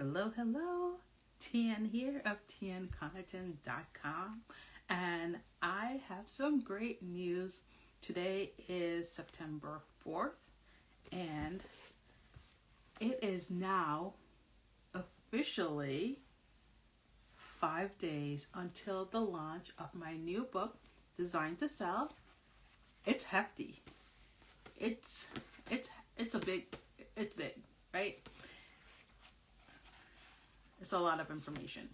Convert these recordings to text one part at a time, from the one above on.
Hello, Tian here of tianconnerton.com, and I have some great news. Today is September 4th, and it is now officially 5 days until the launch of my new book, Designed to Sell. It's hefty. It's big, right? It's a lot of information.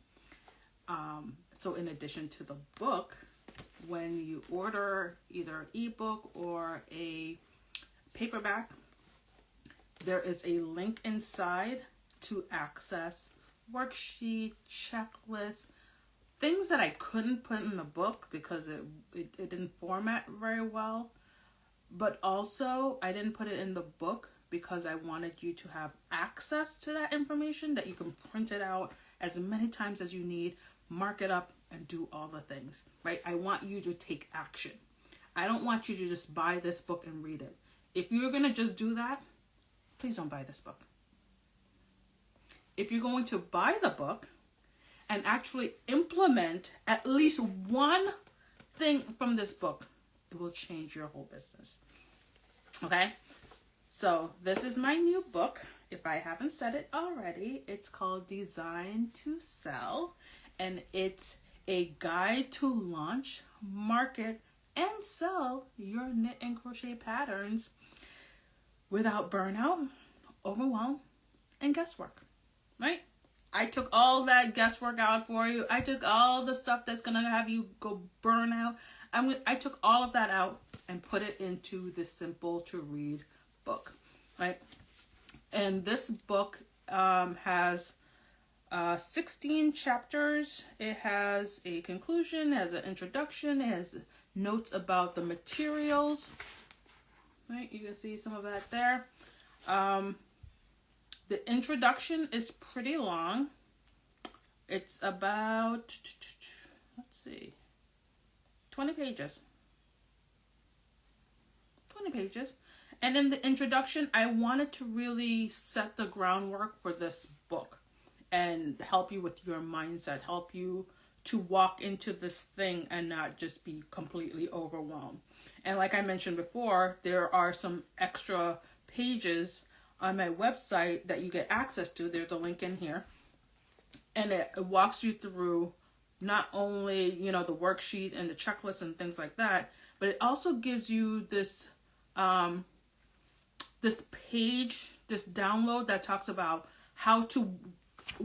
So in addition to the book, when you order either ebook or a paperback, there is a link inside to access worksheet, checklist, things that I couldn't put in the book because it didn't format very well. But also, I didn't put it in the book because I wanted you to have access to that information, that you can print it out as many times as you need, mark it up, and do all the things, right? I want you to take action. I don't want you to just buy this book and read it. If you're going to just do that, please don't buy this book. If you're going to buy the book and actually implement at least one thing from this book, it will change your whole business. Okay? So this is my new book. If I haven't said it already, it's called Designed to Sell, and it's a guide to launch, market, and sell your knit and crochet patterns without burnout, overwhelm, and guesswork, right? I took all that guesswork out for you. I took all the stuff that's going to have you go burn out. I took all of that out and put it into this simple to read book, right? And this book has 16 chapters. It has a conclusion, it has an introduction, it has notes about the materials, right? You can see some of that there. The introduction is pretty long. It's about, 20 pages. 20 pages. And in the introduction, I wanted to really set the groundwork for this book and help you with your mindset, help you to walk into this thing and not just be completely overwhelmed. And like I mentioned before, there are some extra pages on my website that you get access to. There's a link in here. And it walks you through not only, the worksheet and the checklist and things like that, but it also gives you this page, this download that talks about how to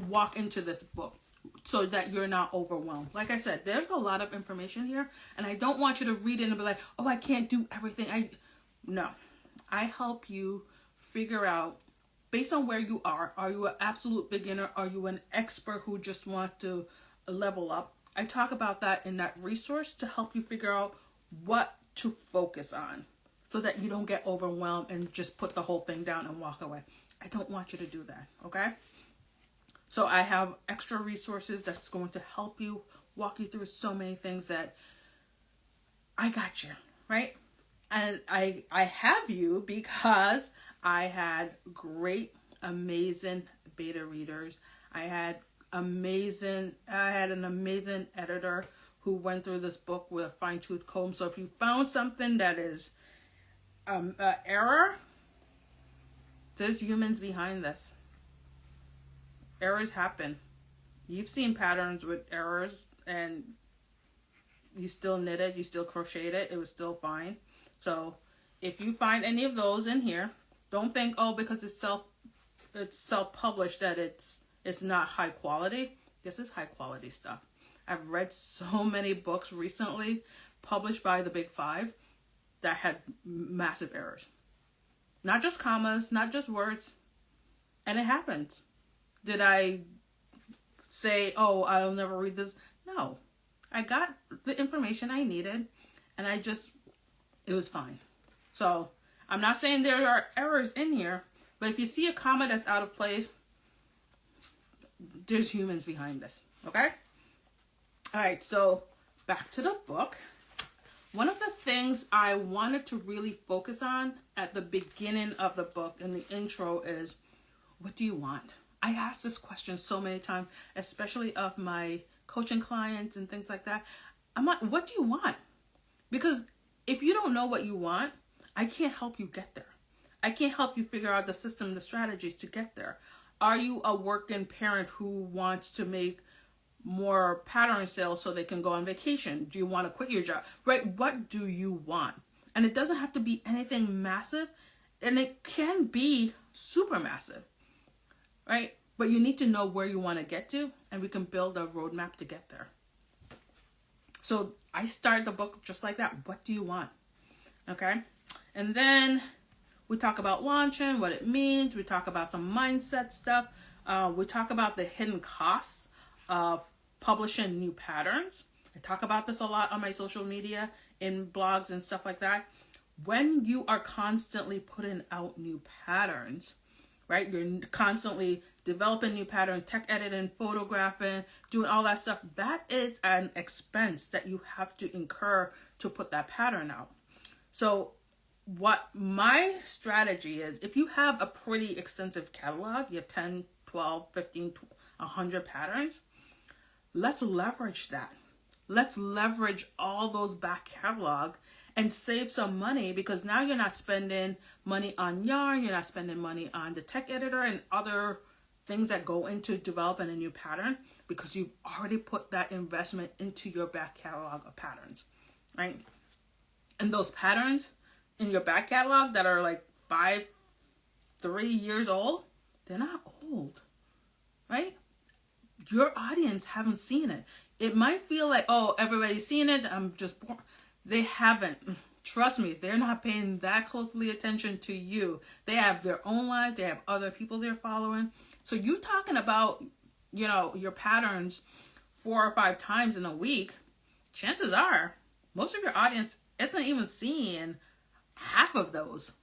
walk into this book so that you're not overwhelmed. Like I said, there's a lot of information here, and I don't want you to read it and be like, oh, I can't do everything. No, I help you figure out, based on where you are you an absolute beginner? Are you an expert who just wants to level up? I talk about that in that resource to help you figure out what to focus on so that you don't get overwhelmed and just put the whole thing down and walk away. I don't want you to do that, okay? So I have extra resources that's going to help you, walk you through so many things that I got you, right? And I have you because I had great, amazing beta readers. I had an amazing editor who went through this book with a fine-tooth comb. So if you found something that is an error, there's humans behind this. Errors happen. You've seen patterns with errors and you still knit it, you still crocheted it, it was still fine. So if you find any of those in here, don't think, oh, because it's self-published that it's not high quality. This is high quality stuff. I've read so many books recently published by the Big Five that had massive errors. Not just commas, not just words. And it happens. Did I say, oh, I'll never read this? No. I got the information I needed and it was fine. So I'm not saying there are errors in here, but if you see a comma that's out of place, there's humans behind this, okay? All right, so back to the book. One of the things I wanted to really focus on at the beginning of the book in the intro is, what do you want? I ask this question so many times, especially of my coaching clients and things like that. I'm like, what do you want? Because if you don't know what you want, I can't help you get there. I can't help you figure out the system, the strategies to get there. Are you a working parent who wants to make more pattern sales so they can go on vacation? Do you want to quit your job? Right? What do you want? And it doesn't have to be anything massive, and it can be super massive, right? But you need to know where you want to get to, and we can build a roadmap to get there. So I started the book just like that. What do you want? Okay. And then we talk about launching, what it means. We talk about some mindset stuff. We talk about the hidden costs of publishing new patterns. I talk about this a lot on my social media, in blogs and stuff like that. When you are constantly putting out new patterns, right? You're constantly developing new patterns, tech editing, photographing, doing all that stuff. That is an expense that you have to incur to put that pattern out. So what my strategy is, if you have a pretty extensive catalog, you have 10, 12, 15, 100 patterns, let's leverage that. Let's leverage all those back catalog and save some money, because now you're not spending money on yarn, you're not spending money on the tech editor and other things that go into developing a new pattern, because you've already put that investment into your back catalog of patterns, right? And those patterns in your back catalog that are like 3 years old, they're not old, right? Your audience haven't seen it. It might feel like, oh, everybody's seen it, I'm just bored. They haven't. Trust me, they're not paying that closely attention to you. They have their own lives. They have other people they're following. So you talking about, your patterns 4 or 5 times in a week, chances are most of your audience isn't even seeing half of those.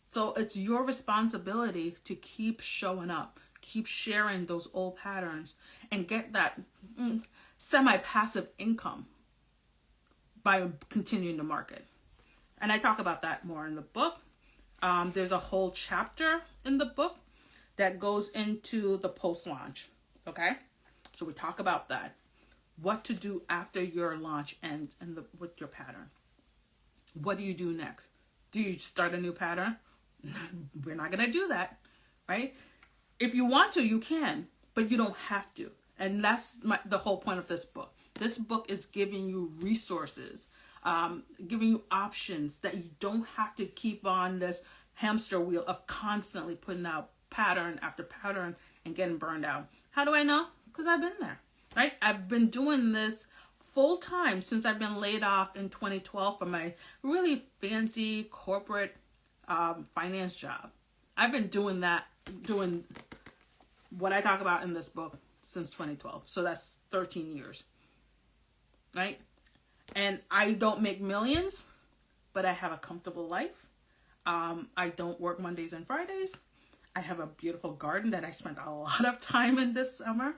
So it's your responsibility to keep showing up, keep sharing those old patterns, and get that semi-passive income by continuing to market. And I talk about that more in the book. There's a whole chapter in the book that goes into the post-launch. Okay? So we talk about that. What to do after your launch ends with your pattern. What do you do next? Do you start a new pattern? We're not going to do that, right? If you want to, you can, but you don't have to. And that's the whole point of this book. This book is giving you resources, giving you options that you don't have to keep on this hamster wheel of constantly putting out pattern after pattern and getting burned out. How do I know? Because I've been there, right? I've been doing this full time since I've been laid off in 2012 from my really fancy corporate finance job. I've been doing what I talk about in this book since 2012. So that's 13 years. Right? And I don't make millions, but I have a comfortable life. I don't work Mondays and Fridays. I have a beautiful garden that I spent a lot of time in this summer.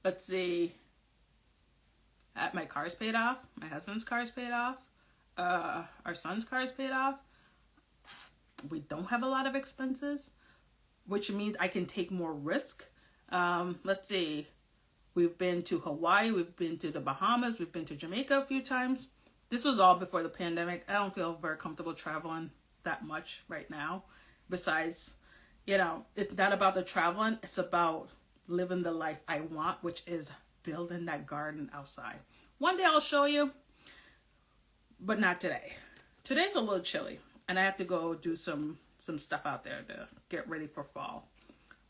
Let's see. My car's paid off. My husband's car's paid off. Our son's car's paid off. We don't have a lot of expenses, which means I can take more risk. Let's see. We've been to Hawaii, we've been to the Bahamas, we've been to Jamaica a few times. This was all before the pandemic. I don't feel very comfortable traveling that much right now. Besides, it's not about the traveling, it's about living the life I want, which is building that garden outside. One day I'll show you, but not today. Today's a little chilly, and I have to go do some stuff out there to get ready for fall.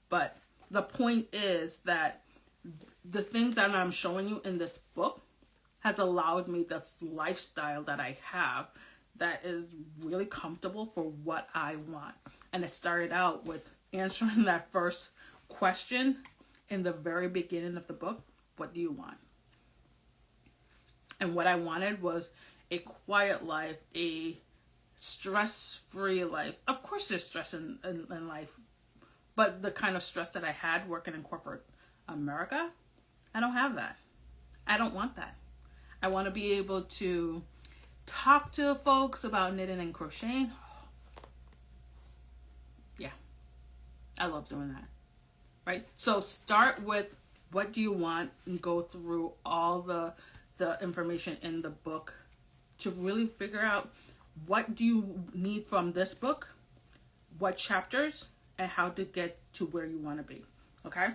But the point is that the things that I'm showing you in this book has allowed me this lifestyle that I have that is really comfortable for what I want. And it started out with answering that first question in the very beginning of the book. What do you want? And what I wanted was a quiet life, a stress-free life. Of course there's stress in life, but the kind of stress that I had working in corporate America, I don't have that. I don't want that. I want to be able to talk to folks about knitting and crocheting. Yeah, I love doing that, right? So start with what do you want and go through all the information in the book to really figure out what do you need from this book, what chapters, and how to get to where you want to be, okay?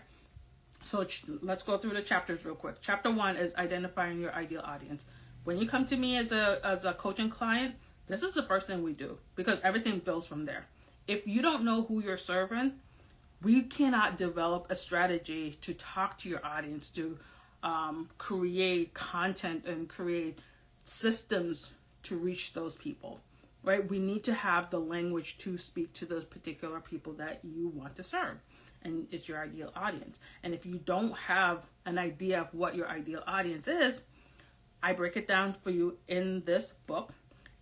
So let's go through the chapters real quick. Chapter 1 is identifying your ideal audience. When you come to me as a coaching client, this is the first thing we do because everything builds from there. If you don't know who you're serving, we cannot develop a strategy to talk to your audience, to create content and create systems to reach those people, right? We need to have the language to speak to those particular people that you want to serve, and it's your ideal audience. And if you don't have an idea of what your ideal audience is, I break it down for you in this book.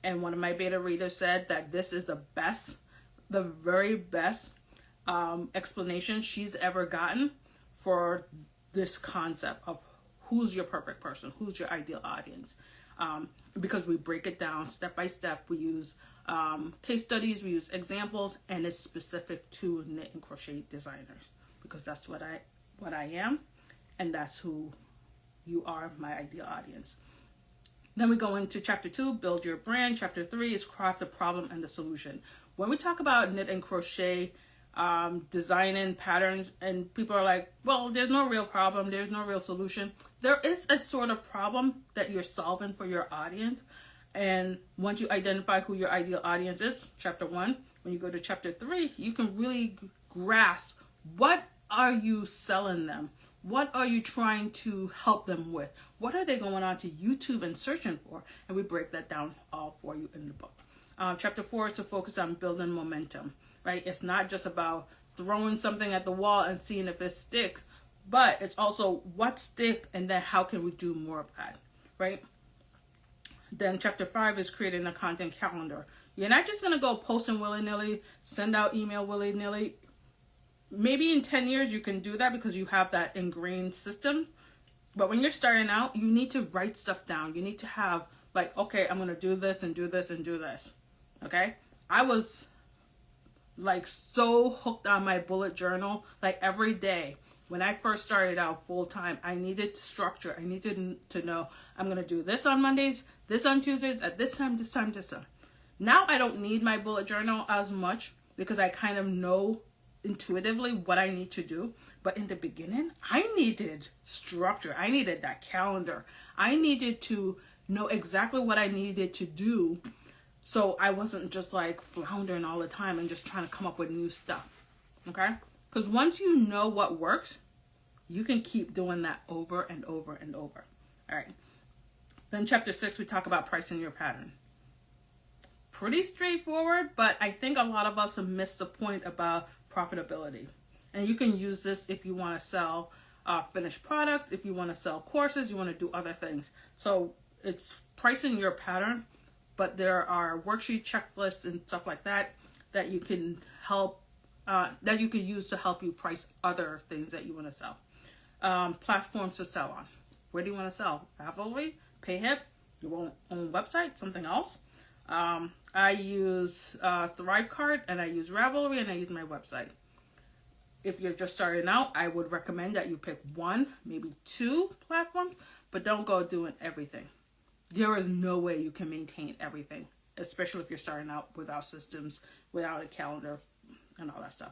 And one of my beta readers said that this is the very best explanation she's ever gotten for this concept of who's your perfect person, who's your ideal audience. Because we break it down step by step. We use case studies, we use examples, and it's specific to knit and crochet designers because that's what I am, and that's who you are, my ideal audience. Then we go into chapter 2, build your brand. Chapter 3 is craft the problem and the solution. When we talk about knit and crochet, designing patterns, and people are like, well, there's no real problem, there's no real solution. There is a sort of problem that you're solving for your audience. And once you identify who your ideal audience is, chapter 1, when you go to chapter 3, you can really grasp what are you selling them? What are you trying to help them with? What are they going on to YouTube and searching for? And we break that down all for you in the book. Chapter 4 is to focus on building momentum, right? It's not just about throwing something at the wall and seeing if it sticks, but it's also what sticks and then how can we do more of that, right? Then chapter 5 is creating a content calendar. You're not just going to go posting willy-nilly, send out email willy-nilly. Maybe in 10 years you can do that because you have that ingrained system. But when you're starting out, you need to write stuff down. You need to have like, okay, I'm going to do this and do this and do this. Okay? I was like so hooked on my bullet journal, like every day. When I first started out full time, I needed structure. I needed to know I'm going to do this on Mondays, this on Tuesdays, at this time, this time, this time. Now I don't need my bullet journal as much because I kind of know intuitively what I need to do. But in the beginning, I needed structure. I needed that calendar. I needed to know exactly what I needed to do so I wasn't just like floundering all the time and just trying to come up with new stuff. Okay? Because once you know what works, you can keep doing that over and over and over. All right. Then chapter 6, we talk about pricing your pattern. Pretty straightforward, but I think a lot of us have missed the point about profitability. And you can use this if you want to sell finished products, if you want to sell courses, you want to do other things. So it's pricing your pattern, but there are worksheet checklists and stuff like that that you can that you can use to help you price other things that you want to sell. Platforms to sell on. Where do you want to sell? Ravelry, Payhip, your own website, something else. I use Thrivecart, and I use Ravelry, and I use my website. If you're just starting out, I would recommend that you pick 1, maybe 2 platforms, but don't go doing everything. There is no way you can maintain everything, especially if you're starting out without systems, without a calendar, and all that stuff.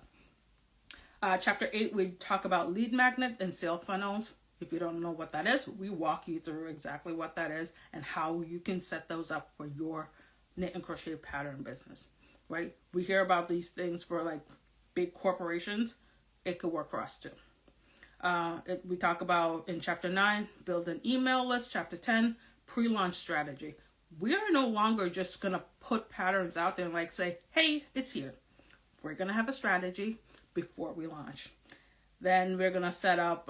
Chapter 8, we talk about lead magnet and sale funnels. If you don't know what that is, we walk you through exactly what that is and how you can set those up for your knit and crochet pattern business, right? We hear about these things for like big corporations. It could work for us too. We talk about in chapter 9, build an email list. Chapter 10, pre-launch strategy. We are no longer just going to put patterns out there and like say, hey, it's here. We're going to have a strategy before we launch. Then we're going to set up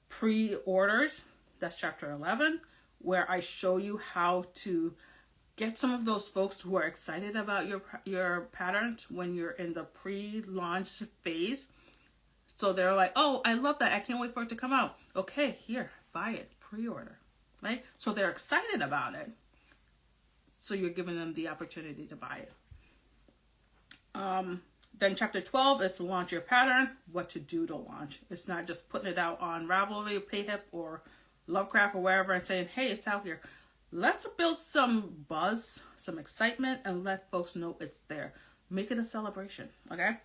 pre-orders. That's chapter 11, where I show you how to get some of those folks who are excited about your patterns when you're in the pre-launch phase. So they're like, oh, I love that. I can't wait for it to come out. Okay, here, buy it, pre-order, right? So they're excited about it. So you're giving them the opportunity to buy it. Then chapter 12 is to launch your pattern, what to do to launch. It's not just putting it out on Ravelry, Payhip, or Lovecraft or wherever and saying, hey, it's out here. Let's build some buzz, some excitement, and let folks know it's there. Make it a celebration, okay?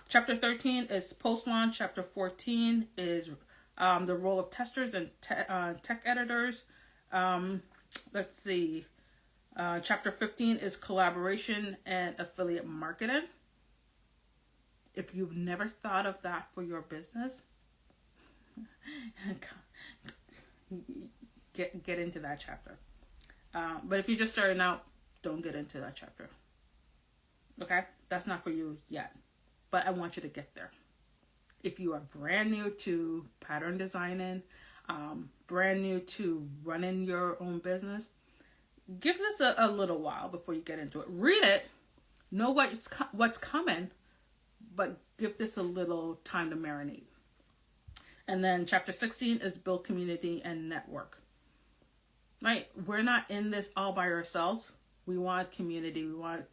Chapter 13 is post-launch. Chapter 14 is the role of testers and tech editors. Let's see. Chapter 15 is collaboration and affiliate marketing. If you've never thought of that for your business, get into that chapter. But if you're just starting out, don't get into that chapter. Okay? That's not for you yet. But I want you to get there. If you are brand new to pattern designing, brand new to running your own business, give this a little while before you get into it. Read it, know what's coming, but give this a little time to marinate. And then chapter 16 is build community and network. Right? We're not in this all by ourselves. We want community. We want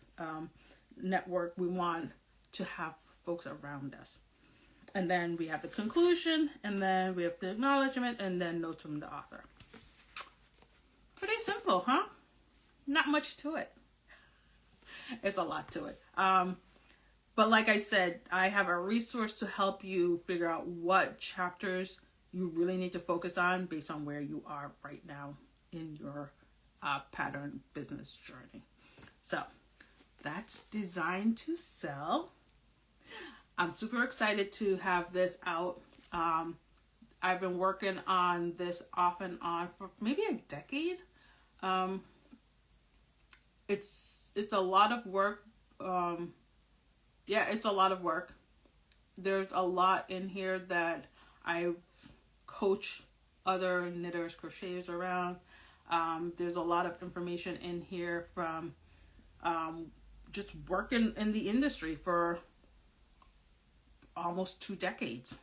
network. We want to have folks around us. And then we have the conclusion, and then we have the acknowledgement, and then notes from the author. Pretty simple, huh? Not much to it. It's a lot to it. But like I said, I have a resource to help you figure out what chapters you really need to focus on based on where you are right now in your pattern business journey. So that's Design to Sell. I'm super excited to have this out. I've been working on this off and on for maybe a decade. It's a lot of work. It's a lot of work. There's a lot in here that I coach other knitters, crocheters around. There's a lot of information in here from just working in the industry for almost 2 decades.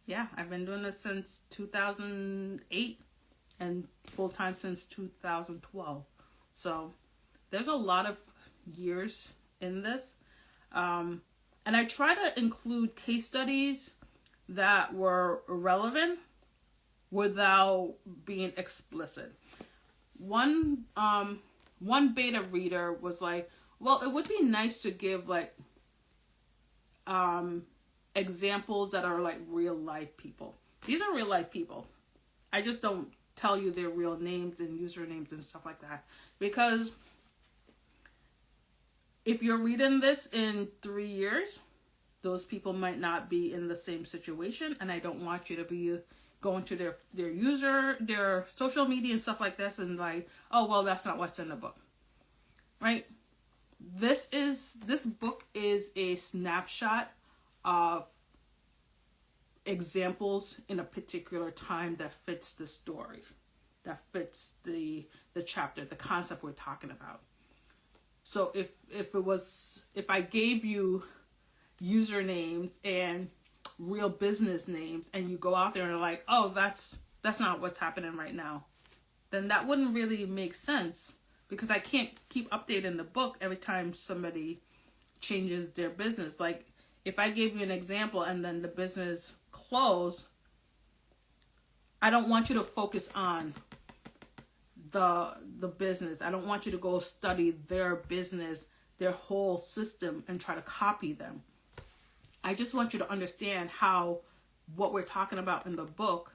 Yeah, I've been doing this since 2008 and full-time since 2012. So there's a lot of years in this. And I try to include case studies that were relevant without being explicit. One beta reader was like, well, it would be nice to give like examples that are like real life people. These are real life people. I just don't tell you their real names and usernames and stuff like that, because if you're reading this in 3 years, those people might not be in the same situation, and I don't want you to be going to their social media and stuff like this and like, oh well, that's not what's in the book, right? This book is a snapshot of examples in a particular time that fits the story, that fits the chapter, the concept we're talking about. So if I gave you usernames and real business names and you go out there and are like, oh, that's not what's happening right now, then that wouldn't really make sense, because I can't keep updating the book every time somebody changes their business. Like if I gave you an example and then the business closed, I don't want you to focus on the business. I don't want you to go study their business, their whole system, and try to copy them. I just want you to understand how what we're talking about in the book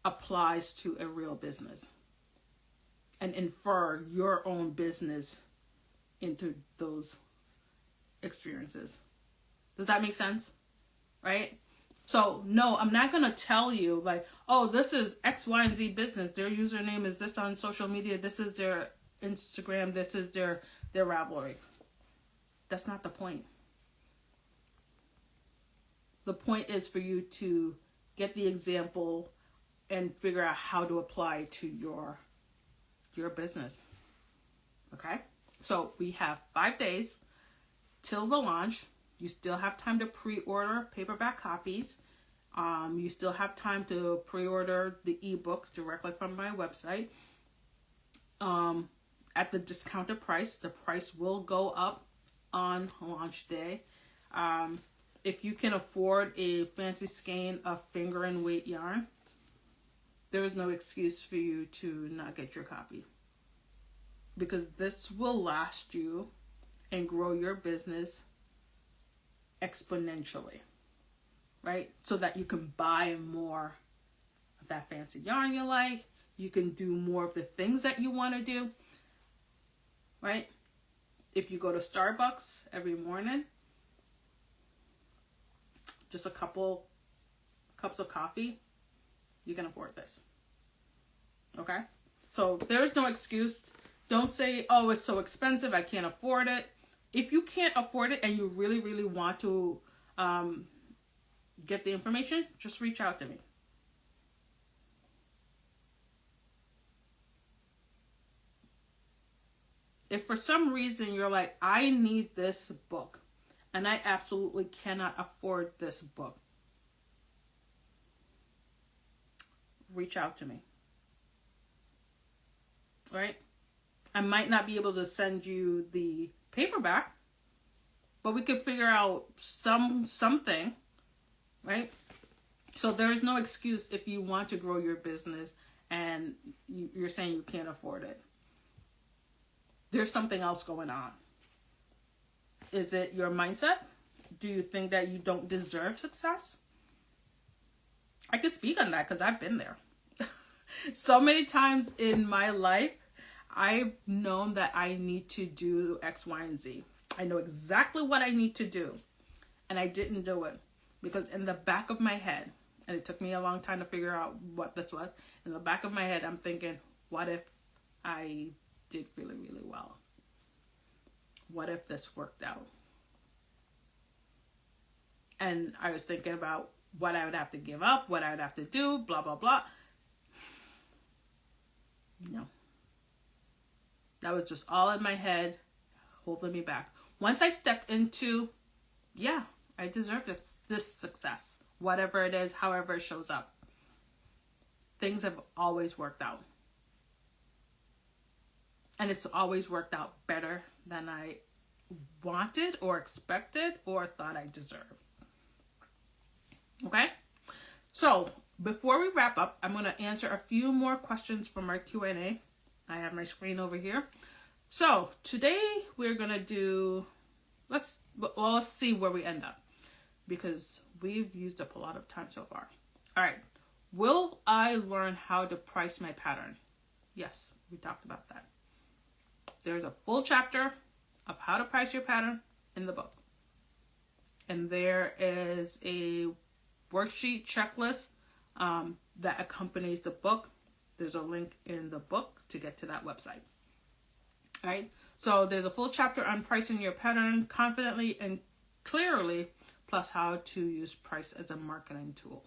applies to a real business and infer your own business into those experiences. Does that make sense? Right? So no, I'm not going to tell you like, oh, this is X, Y, and Z business. Their username is this on social media. This is their Instagram. This is their Ravelry. That's not the point. The point is for you to get the example and figure out how to apply to your business. Okay? So we have 5 days till the launch. You still have time to pre-order paperback copies. You still have time to pre-order the ebook directly from my website. At the discounted price. The price will go up on launch day. If you can afford a fancy skein of finger and weight yarn, there is no excuse for you to not get your copy, because this will last you and grow your business exponentially, right? So that you can buy more of that fancy yarn you like. You can do more of the things that you want to do, right? If you go to Starbucks every morning, just a couple cups of coffee, you can afford this. Okay? So there's no excuse. Don't say, oh, it's so expensive, I can't afford it. If you can't afford it and you really, really want to get the information, just reach out to me. If for some reason you're like, I need this book and I absolutely cannot afford this book, reach out to me. Right? I might not be able to send you the paperback, but we could figure out something, right? So there's no excuse if you want to grow your business and you're saying you can't afford it. There's something else going on. Is it your mindset? Do you think that you don't deserve success? I can speak on that because I've been there. So many times in my life, I've known that I need to do X, Y, and Z. I know exactly what I need to do. And I didn't do it. Because in the back of my head, and it took me a long time to figure out what this was, in the back of my head, I'm thinking, what if I did really, really well? What if this worked out? And I was thinking about what I would have to give up, what I would have to do, blah, blah, blah. No. That was just all in my head, holding me back. Once I stepped into, yeah, I deserve this success. Whatever it is, however it shows up. Things have always worked out. And it's always worked out better than I wanted or expected or thought I deserved. Okay? So, before we wrap up, I'm going to answer a few more questions from our Q&A. I have my screen over here. So, today we're going to do, let's see where we end up, because we've used up a lot of time so far. All right. Will I learn how to price my pattern? Yes, we talked about that. There's a full chapter of how to price your pattern in the book. And there is a worksheet checklist that accompanies the book. There's a link in the book to get to that website. All right. So there's a full chapter on pricing your pattern confidently and clearly, plus how to use price as a marketing tool.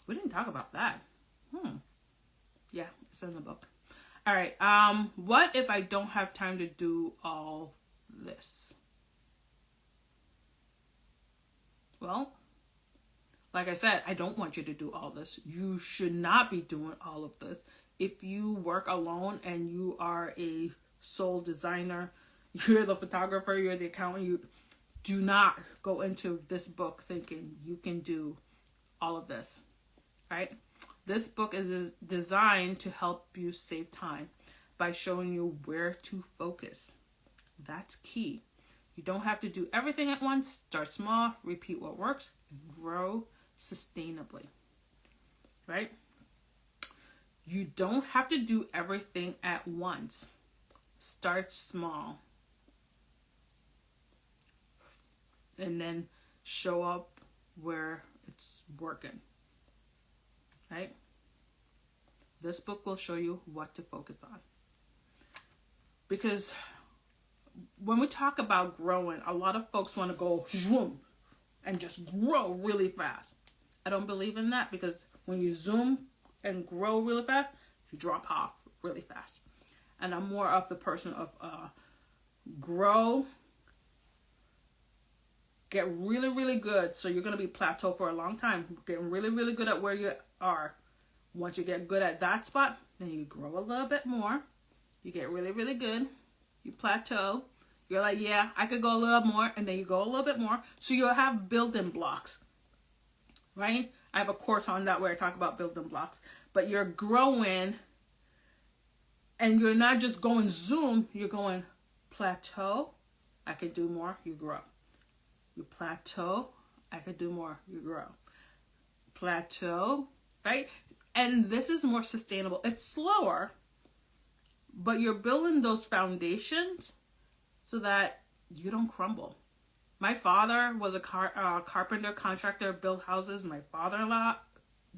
We didn't talk about that. Yeah, it's in the book. All right. What if I don't have time to do all this? Well, like I said, I don't want you to do all this. You should not be doing all of this. If you work alone and you are a sole designer, you're the photographer, you're the accountant, you do not go into this book thinking you can do all of this, right? This book is designed to help you save time by showing you where to focus. That's key. You don't have to do everything at once. Start small, repeat what works, and grow sustainably, right? You don't have to do everything at once. Start small. And then show up where it's working. Right? This book will show you what to focus on. Because when we talk about growing, a lot of folks want to go zoom and just grow really fast. I don't believe in that, because when you zoom and grow really fast, you drop off really fast. And I'm more of the person of grow, get really, really good. So you're going to be plateaued for a long time. Getting really, really good at where you are. Once you get good at that spot, then you grow a little bit more. You get really, really good. You plateau. You're like, yeah, I could go a little more, and then you go a little bit more. So you'll have building blocks, right? I have a course on that where I talk about building blocks. But you're growing, and you're not just going zoom, you're going plateau. I can do more, you grow. You plateau, I can do more, you grow. Plateau, right? And this is more sustainable. It's slower, but you're building those foundations so that you don't crumble. My father was a carpenter, contractor, built houses. My father-in-law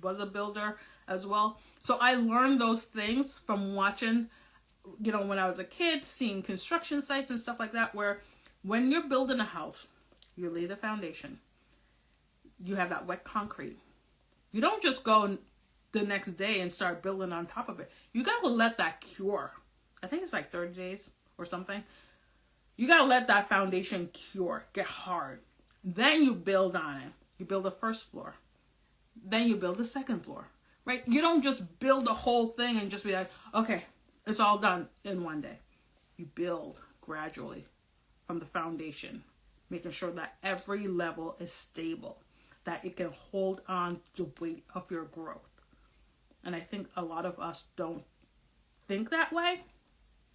was a builder as well. So I learned those things from watching, when I was a kid, seeing construction sites and stuff like that, where when you're building a house, you lay the foundation. You have that wet concrete. You don't just go the next day and start building on top of it. You got to let that cure. I think it's like 30 days or something. You got to let that foundation cure, get hard. Then you build on it. You build the first floor. Then you build the second floor, right? You don't just build the whole thing and just be like, okay, it's all done in one day. You build gradually from the foundation, making sure that every level is stable, that it can hold on to the weight of your growth. And I think a lot of us don't think that way.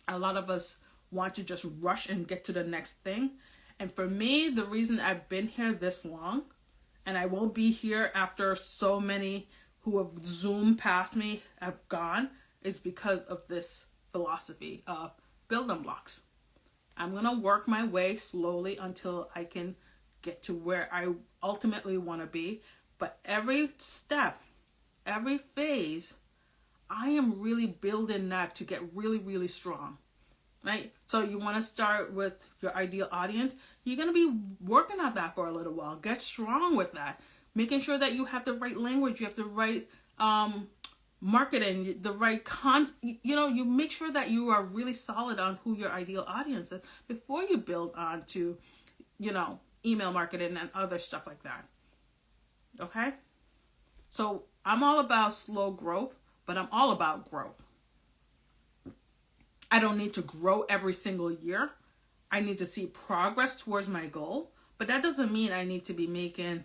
A lot of us want to just rush and get to the next thing. And for me, the reason I've been here this long, and I will be here after so many who have zoomed past me have gone, is because of this philosophy of building blocks. I'm going to work my way slowly until I can get to where I ultimately want to be. But every step, every phase, I am really building that to get really, really strong. Right? So you want to start with your ideal audience. You're going to be working on that for a little while. Get strong with that. Making sure that you have the right language, you have the right marketing, the right you make sure that you are really solid on who your ideal audience is before you build on to, email marketing and other stuff like that. Okay? So I'm all about slow growth, but I'm all about growth. I don't need to grow every single year. I need to see progress towards my goal, but that doesn't mean I need to be making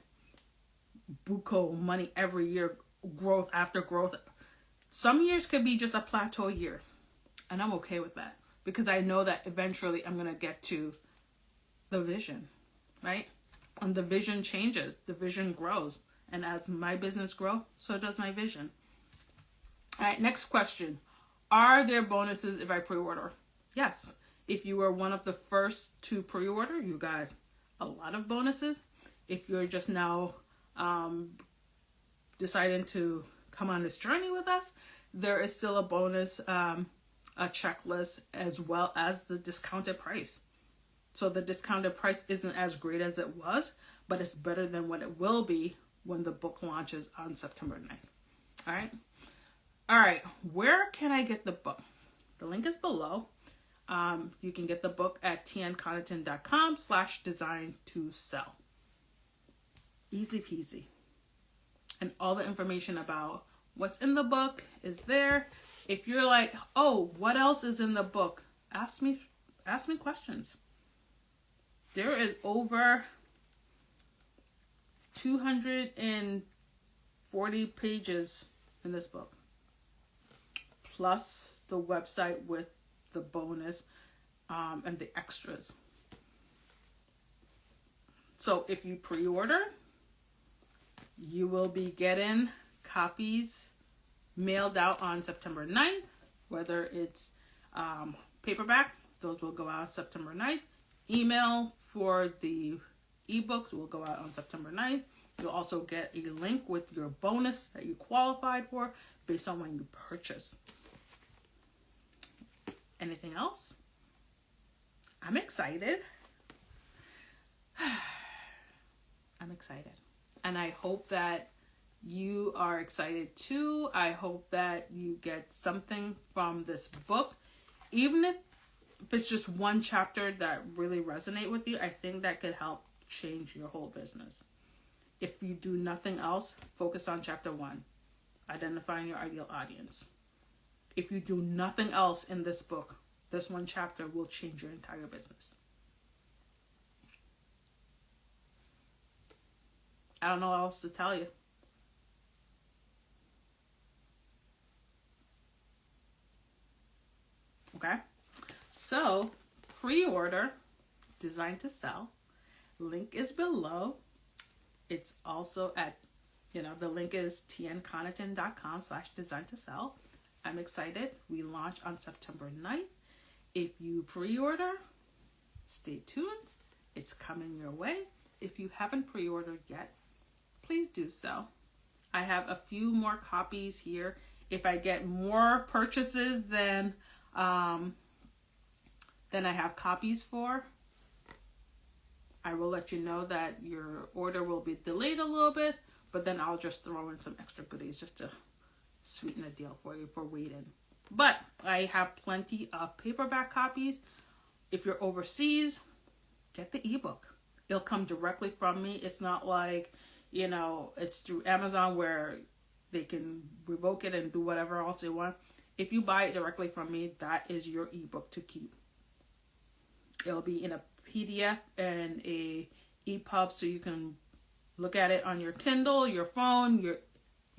buco money every year, growth after growth. Some years could be just a plateau year, and I'm okay with that because I know that eventually I'm going to get to the vision, right? And the vision changes, the vision grows, and as my business grows, so does my vision. All right, next question. Are there bonuses if I pre-order? Yes. If you were one of the first to pre-order, you got a lot of bonuses. If you're just now deciding to come on this journey with us, there is still a bonus, a checklist, as well as the discounted price. So the discounted price isn't as great as it was, but it's better than what it will be when the book launches on September 9th. All right. All right, where can I get the book? The link is below. You can get the book at tnconnerton.com/design-to-sell. Easy peasy. And all the information about what's in the book is there. If you're like, oh, what else is in the book? Ask me questions. There is over 240 pages in this book, plus the website with the bonus and the extras. So if you pre-order, you will be getting copies mailed out on September 9th, whether it's paperback, those will go out September 9th. Email for the ebooks will go out on September 9th. You'll also get a link with your bonus that you qualified for based on when you purchase. Anything else? I'm excited. I'm excited. And I hope that you are excited too. I hope that you get something from this book. Even if it's just one chapter that really resonate with you, I think that could help change your whole business. If you do nothing else, focus on chapter 1, identifying your ideal audience. If you do nothing else in this book, this one chapter will change your entire business. I don't know what else to tell you. Okay, so pre-order Design to Sell. Link is below. It's also at, the link is tnconneton.com/design to sell. I'm excited. We launch on September 9th. If you pre-order, stay tuned. It's coming your way. If you haven't pre-ordered yet, please do so. I have a few more copies here. If I get more purchases than I have copies for, I will let you know that your order will be delayed a little bit, but then I'll just throw in some extra goodies just to sweeten the deal for you for waiting. But I have plenty of paperback copies. If you're overseas, get the ebook. It'll come directly from me. It's not like, it's through Amazon where they can revoke it and do whatever else they want. If you buy it directly from me, that is your ebook to keep. It'll be in a PDF and a EPUB, so you can look at it on your Kindle, your phone, your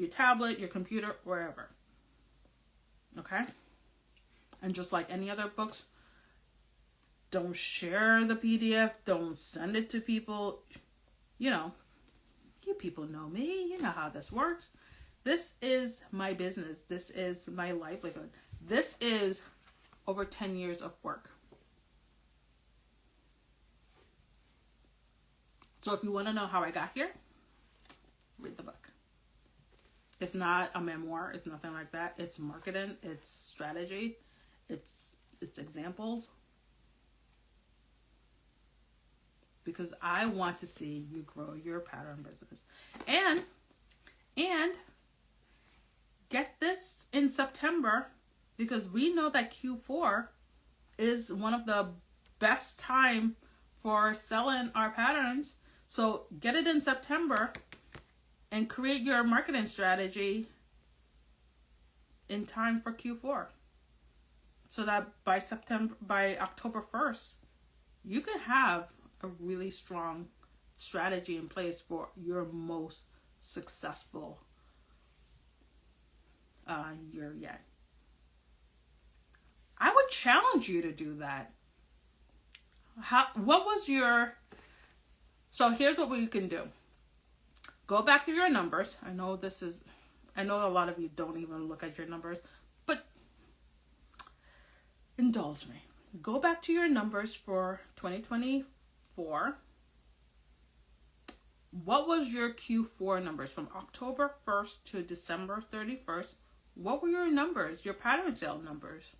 tablet, your computer, wherever. Okay? And just like any other books, don't share the PDF. Don't send it to people. You people know me. You know how this works. This is my business. This is my livelihood. This is over 10 years of work. So if you want to know how I got here, read the book. It's not a memoir. It's nothing like that. It's marketing. It's strategy. It's examples. Because I want to see you grow your pattern business. And get this in September, because we know that Q4 is one of the best time for selling our patterns. So get it in September and create your marketing strategy in time for Q4. So that by October 1st, you can have a really strong strategy in place for your most successful year yet. I would challenge you to do that. So here's what we can do. Go back to your numbers. I know a lot of you don't even look at your numbers, but indulge me. Go back to your numbers for 2024. What was your Q4 numbers from October 1st to December 31st? What were your numbers, your pattern sale numbers?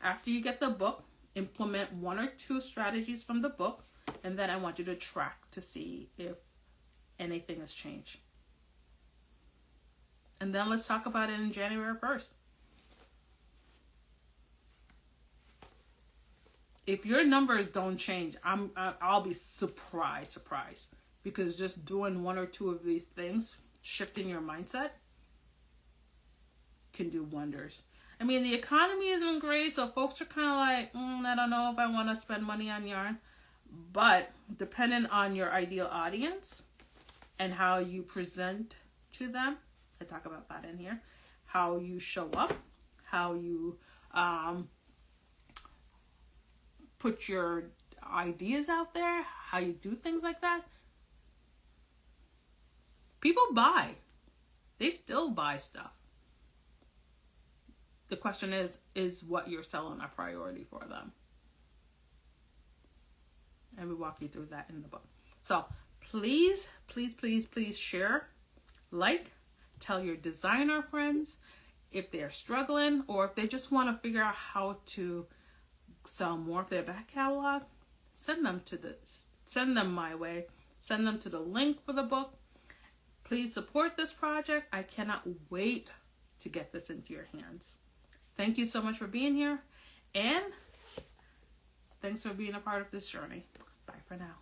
After you get the book, implement 1 or 2 strategies from the book, and then I want you to track to see if anything has changed. And then let's talk about it in January 1st. If your numbers don't change, I'll be surprised. Because just doing 1 or 2 of these things, shifting your mindset, can do wonders. I mean, the economy isn't great, so folks are kind of like, I don't know if I want to spend money on yarn. But depending on your ideal audience and how you present to them, I talk about that in here, how you show up, how you put your ideas out there, how you do things like that. People buy. They still buy stuff. The question is what you're selling a priority for them? And we walk you through that in the book. So please share, like, tell your designer friends if they're struggling or if they just want to figure out how to sell more of their back catalog. Send them my way. Send them to the link for the book. Please support this project. I cannot wait to get this into your hands. Thank you so much for being here, and thanks for being a part of this journey. Bye for now.